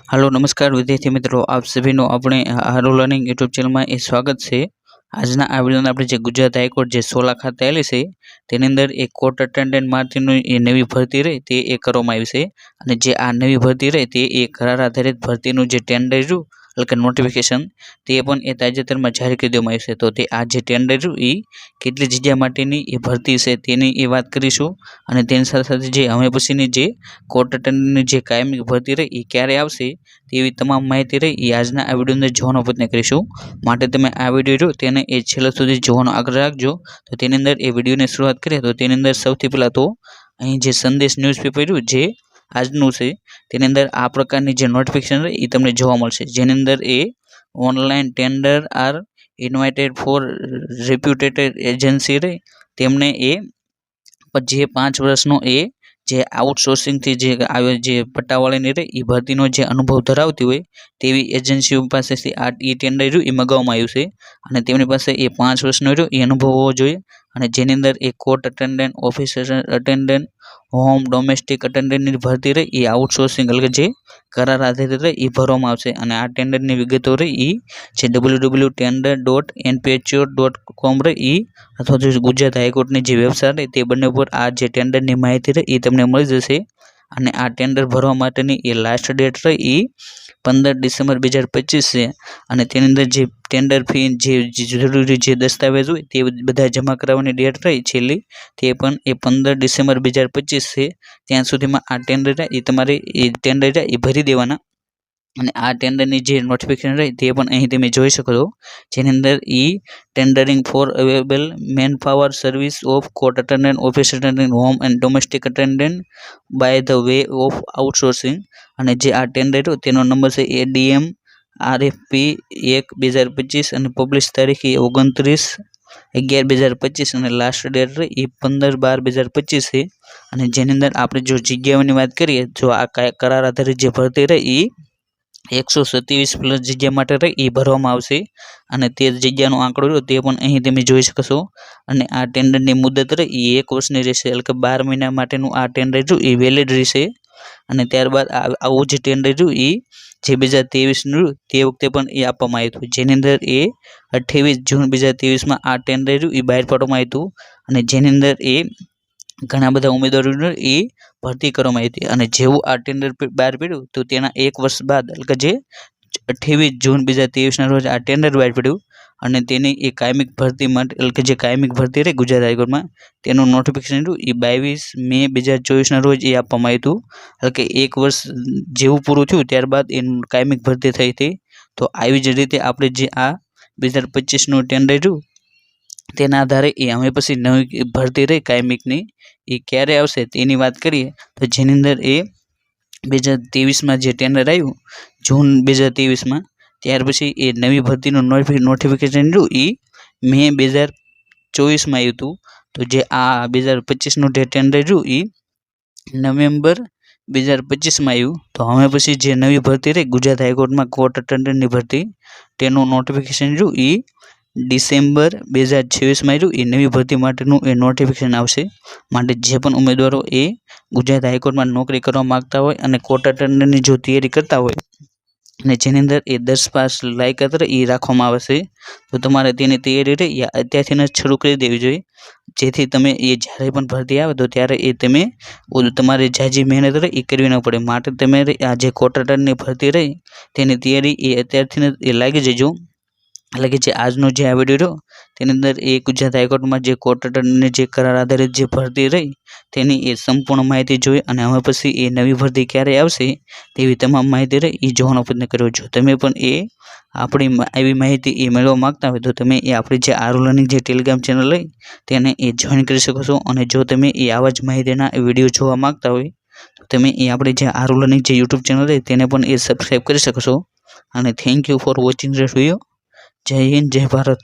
Hello नमस्कार विद्यार्थी मित्रों, आप सभी नो अपने हारो लर्निंग यूट्यूब चैनल में स्वागत है। આજના આ વિડિયોની આપણે જે ગુજરાત હાઈકોર્ટ જે સોલા ખાતે આવેલી છે તેની અંદર એક કોર્ટ અટેન્ડન્ટ માટેની એ નવી ભરતી રહી તે એ કરવામાં આવી છે અને જે આ નવી ભરતી રહી તે એ કરાર આધારિત ભરતીનું જે ટેન્ડર રહ્યું એટલે કે નોટિફિકેશન તે પણ એ તાજેતરમાં જાહેર કરી દેવામાં આવ્યું છે। તો તે આ જે ટેન્ડર રહ્યું એ કેટલી જગ્યા માટેની એ ભરતી છે તેની એ વાત કરીશું અને તેની સાથે સાથે જે હવે પછીની જે કોર્ટ અટેન્ડન્ટની જે કાયમી ભરતી રહી એ ક્યારે આવશે તેવી તમામ માહિતી રહી એ આજના આ વિડિયોની અંદર જોવાનો પ્રયત્ન કરીશું। માટે તમે આ વિડિયો રહ્યો તેને એ છેલ્લા સુધી જોવાનો આગ્રહ રાખજો। તો તેની અંદર એ વિડિયોની શરૂઆત કરીએ તો તેની અંદર સૌથી પહેલાં તો અહીં જે સંદેશ ન્યૂઝપેપર રહ્યું જે આજનું છે તેની અંદર આ પ્રકારની જે નોટિફિકેશન રહે એ તમને જોવા મળશે, જેની અંદર એ online tender are invited for reputed agency રહી તેમને એ જે 5 વર્ષનો એ જે આઉટસોર્સિંગથી જે આવે જે પટ્ટાવાળાની રહે એ ભરતીનો જે અનુભવ ધરાવતી હોય તેવી એજન્સીઓ પાસેથી આ ટેન્ડર રહ્યું એ મગાવવામાં આવ્યું છે અને તેમની પાસે એ 5 વર્ષનો રહ્યો એ અનુભવ હોવો જોઈએ અને જેની અંદર એ court attendant, officer attendant, home domestic અટેન્ડન્ટની ભરતી રહી એ આઉટસોર્સિંગ એટલે કે જે કરાર આધારિત રહી એ ભરવામાં આવશે અને આ ટેન્ડરની વિગતો રહી એ જે www.tender.nphor.com રહી એ અથવા તો ગુજરાત હાઈકોર્ટની જે વેબસાઇટ રહી તે બંને પર આ જે ટેન્ડરની માહિતી રહી એ તમને મળી જશે અને આ ટેન્ડર ભરવા માટેની એ લાસ્ટ ડેટ રહી એ 15 ડિસેમ્બર 2025 છે અને તેની અંદર જે ટેન્ડર ફી જે જરૂરી જે દસ્તાવેજ હોય તે બધા જમા કરાવવાની ડેટ રહી છેલ્લી તે પણ એ 15 ડિસેમ્બર 2025 છે। ત્યાં સુધીમાં આ ટેન્ડર એ તમારે એ ટેન્ડર એ ભરી દેવાના અને આ ટેન્ડરની જે નોટિફિકેશન રહી તે પણ અહીં તમે જોઈ શકો છો, જેની અંદર tendering for available man power service of court attendant, office attendant, home and domestic attendant by the way of outsourcing અને જે આ ટેન્ડર તેનો નંબર છે ADM RFP 1/2025 અને પબ્લિશ તારીખ 29/11/2025 અને લાસ્ટ ડેટ એ 15/12/2025 છે અને જેની અંદર આપણે જો જગ્યાઓની વાત કરીએ જો આ કરાર આધારિત જે ભરતી રહી એ 127 પ્લસ જગ્યા માટે રહી એ ભરવામાં આવશે અને તે જગ્યાનો આંકડો રહ્યો તે પણ અહીં તમે જોઈ શકશો અને આ ટેન્ડરની મુદત રહી એ 1 વર્ષની રહેશે એટલે કે 12 મહિના માટેનું આ ટેન્ડર રહ્યું એ વેલિડ રહેશે અને ત્યારબાદ આવું જે ટેન્ડર રહ્યું એ જે 2023નું તે વખતે પણ એ આપવામાં આવ્યું હતું, જેની અંદર એ 28 જૂન 2023માં આ ટેન્ડર રહ્યું એ બહાર પાડવામાં આવ્યું હતું અને જેની અંદર એ ઘણા બધા ઉમેદવારોને એ ભરતી કરવામાં આવી હતી અને જેવું આ ટેન્ડર બહાર પડ્યું તો તેના 1 વર્ષ બાદ એટલે કે જે 28 જૂન 2023ના રોજ આ ટેન્ડર બહાર પડ્યું અને તેની એ કાયમિક ભરતી માટે એટલે કે જે કાયમિક ભરતી રહી ગુજરાત હાઈકોર્ટમાં તેનું નોટિફિકેશન રહ્યું એ 22 મે 2024ના રોજ એ આપવામાં આવ્યું હતું એટલે કે 1 વર્ષ જેવું પૂરું થયું ત્યારબાદ એનું કાયમિક ભરતી થઈ હતી। તો આવી જ રીતે આપણે જે આ 2025નું ટેન્ડર રહ્યું તેના આધારે એ હવે પછી નવી ભરતી રહી કાયમિકની એ ક્યારે આવશે તેની વાત કરીએ તો જેની અંદર એ 2023માં જે ટેન્ડર આવ્યું જૂન 2023માં ત્યાર પછી એ નવી ભરતીનું નોટિફિકેશન રહ્યું એ મે 2024માં આવ્યું હતું। તો જે આ 2025નું જે ટેન્ડર રહ્યું એ નવેમ્બર 2025માં આવ્યું। તો હવે પછી જે નવી ભરતી રહી ગુજરાત હાઈકોર્ટમાં કોર્ટ અટેન્ડન્ટની ભરતી તેનું નોટિફિકેશન રહ્યું એ ડિસેમ્બર 2026માં આવ્યું એ નવી ભરતી માટેનું એ નોટિફિકેશન આવશે। માટે જે પણ ઉમેદવારો એ ગુજરાત હાઈકોર્ટમાં નોકરી કરવા માગતા હોય અને કોર્ટ અટેન્ડન્ટની જો તૈયારી કરતા હોય અને જેની અંદર એ 10 પાસ લાયકાત રહે એ રાખવામાં આવે છે તો તમારે તેની તૈયારી રહે એ અત્યારથી જ શરૂ કરી દેવી જોઈએ, જેથી તમે એ જ્યારે પણ ભરતી આવે તો ત્યારે એ તમે તમારે ઝાઝી મહેનત રહે એ કરવી ન પડે। માટે તમે આ જે કોર્ટ અટેન્ડન્ટની ભરતી રહી તેની તૈયારી એ અત્યારથી એ લાગી જજો। એટલે કે જે આજનો જે આ વિડીયો રહ્યો તેની અંદર એ ગુજરાત હાઈકોર્ટમાં જે કોર્ટ અટેન્ડન્ટની જે કરાર આધારિત જે ભરતી રહી તેની એ સંપૂર્ણ માહિતી જોઈ અને હવે પછી એ નવી ભરતી ક્યારે આવશે તેવી તમામ માહિતી રહી એ જોવાનો પ્રયત્ન કર્યો। જો તમે પણ એ આપણી આવી માહિતી એ મેળવવા માગતા હોય તો તમે એ આપણી જે આરો લર્નિંગ જે ટેલિગ્રામ ચેનલ લઈ તેને એ જોઈન કરી શકો છો અને જો તમે એ આવા જ માહિતીના વિડીયો જોવા માગતા હોય તો તમે એ આપણી જે આરો લર્નિંગ જે યુટ્યુબ ચેનલ છે તેને પણ એ સબસ્ક્રાઈબ કરી શકો છો અને thank you for watching this video. જય હિન્દ, જય ભારત।